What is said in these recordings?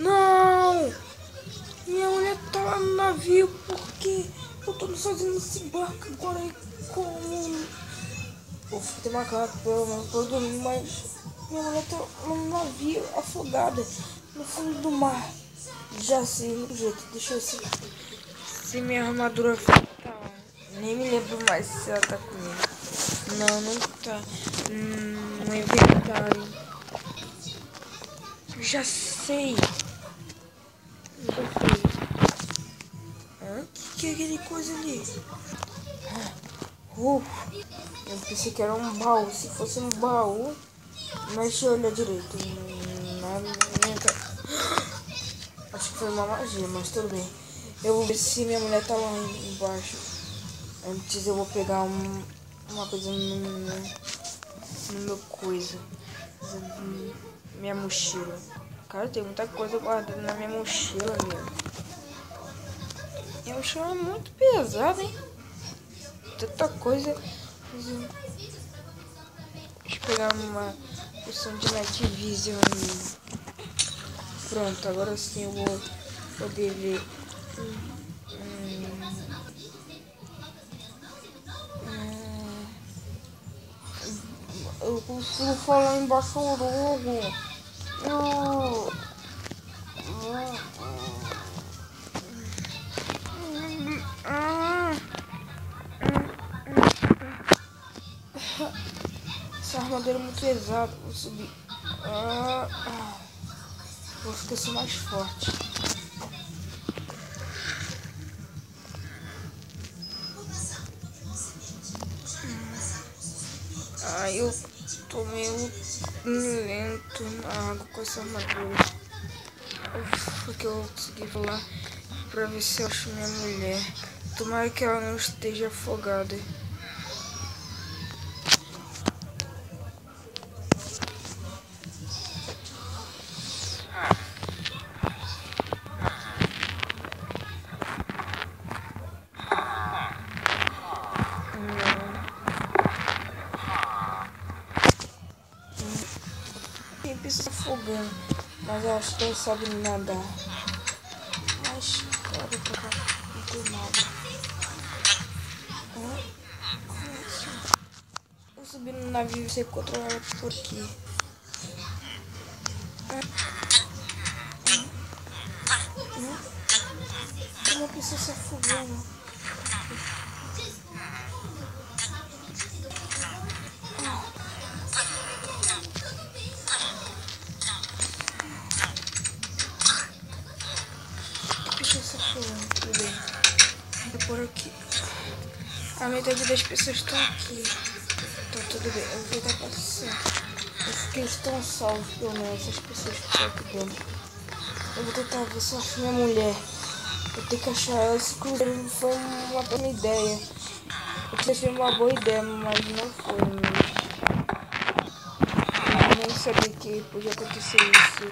Não! Minha mulher tá lá no navio, porque eu tô sozinho nesse barco agora. Como? Eu fico ter macaco pra eu dormir, mas minha mulher tá no navio, afogada, no fundo do mar. Já sei o jeito, deixa eu ver se minha armadura tá. Nem me lembro mais se ela tá comigo. Não, não tá. No inventário. Já sei. Que é aquele coisa ali? Eu pensei que era um baú. Se fosse um baú, mas deixa eu olhar direito. Acho que foi uma magia, mas tudo bem. Eu vou ver se minha mulher tá lá embaixo. Antes eu vou pegar uma coisa no meu coisa. Minha mochila. Cara, tem muita coisa guardada na minha mochila, meu. Minha mochila é muito pesada, hein? Tanta coisa. Deixa eu pegar uma poção de Night Vision. Pronto, agora sim eu vou poder ver. Eu consigo falar embaixo logo. Essa armadura é muito pesada. Vou subir. Vou ficar assim mais forte. Eu tô meio lento na água com essa armadura. Porque eu consegui falar pra ver se eu acho minha mulher. Tomara que ela não esteja afogada. Tem pessoas afogando, mas eu acho que ela sabe nadar. Mas, cara, não tem nada. Eu subi no navio e você controla ela por aqui. Tem uma pessoa se afogando. Tudo bem. Vou por aqui. A metade das pessoas estão aqui. Então tudo bem, eu vou dar passando. Acho que eles estão salvos, pelo menos essas pessoas que estão aqui dentro. Eu vou tentar ver se eu acho minha mulher. Eu tenho que achar ela. Esse cruzeiro foi uma boa ideia. Eu tive uma boa ideia, mas não foi mesmo. Eu nem sabia que podia acontecer isso.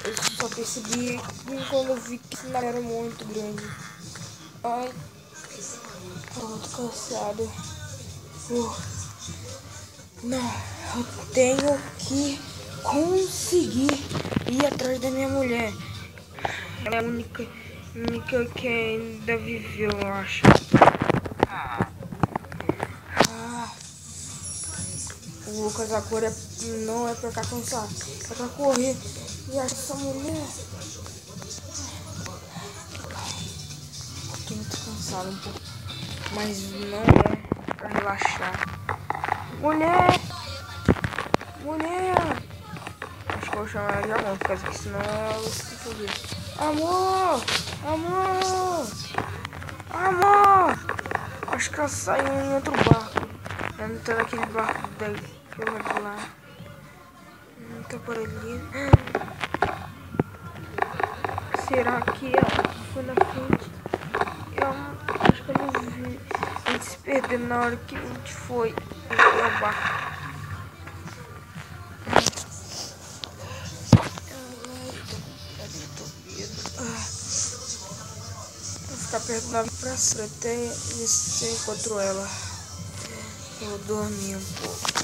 Eu só percebi quando eu vi que esse navio era muito grande. Ai, tô muito cansado. Não, eu tenho que conseguir ir atrás da minha mulher. Ela é a única que ainda viveu, eu acho. O Lucas agora não é pra ficar cansado, é pra correr e achar essa mulher. Tô muito cansado um pouco, mas não é pra relaxar. Mulher! Mulher! Acho que eu vou chamar ela de amor, porque senão ela vai se confundir. Amor! Amor! Amor! Acho que ela saiu em outro barco. Ela não tá naquele barco daquela de lá. Não tá por ali. Será que ela foi na frente? Eu acho que eu não vi. A gente se perdeu na hora que a gente foi no barco. Vou ficar perto da praça até ver se eu encontro ela. Eu vou dormir um pouco.